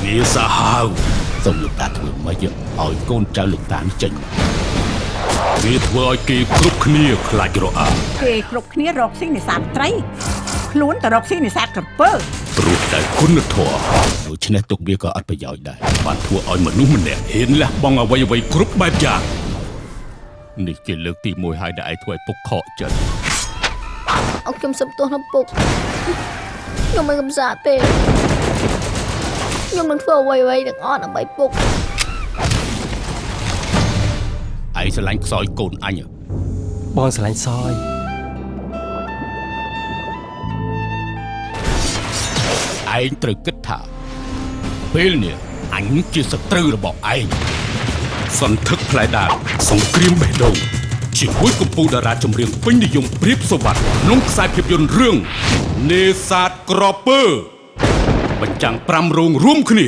វាសាហាវសូមលោកតាធ្វើមកឲ្យកូនចៅលោកតានេះចេញវាធ្វើឲ្យគេគ្រប់គ្នាខ្លាចរអាគេគ្រប់គ្នារកស៊ីនេសាទត្រីខ្លួនទៅរកស៊ីនេសាទក្រពើព្រោះតែគុណធម៌ដូច្នេះទុកវាក៏អត់ប្រយោជន៍ដែរបានធ្វើឲ្យមនុស្សម្នាក់ហ៊ានលះបង់អ្វីៗគ្រប់បែបយ៉ាងនេះជាលើកទី1ហើយដែលឯងធ្វើឲ្យពុកខកចិត្តអុកខ្ញុំសុំទោសណាពុកខ្ញុំមិនកំសាកទេខ្ញុំនឹងធ្វើអ្វីៗទាំងអស់ដើម្បីពុកឯងស្រឡាញ់ខ្សោយកូនអញបងស្រឡាញ់សយឯងត្រូវគិតថាពេលនេះអញជាសត្រូវរបស់ឯងសន្ធឹកផ្លែដាសង្គ្រាមបេះដូងជាមួយកម្ពុជាតារាចម្រៀងពេញនិយមព្រាបសុវត្ថិក្នុងខ្សែភាពយន្តរឿងនេសាទក្រពើបញ្ចាំង5រោងរួមគ្នា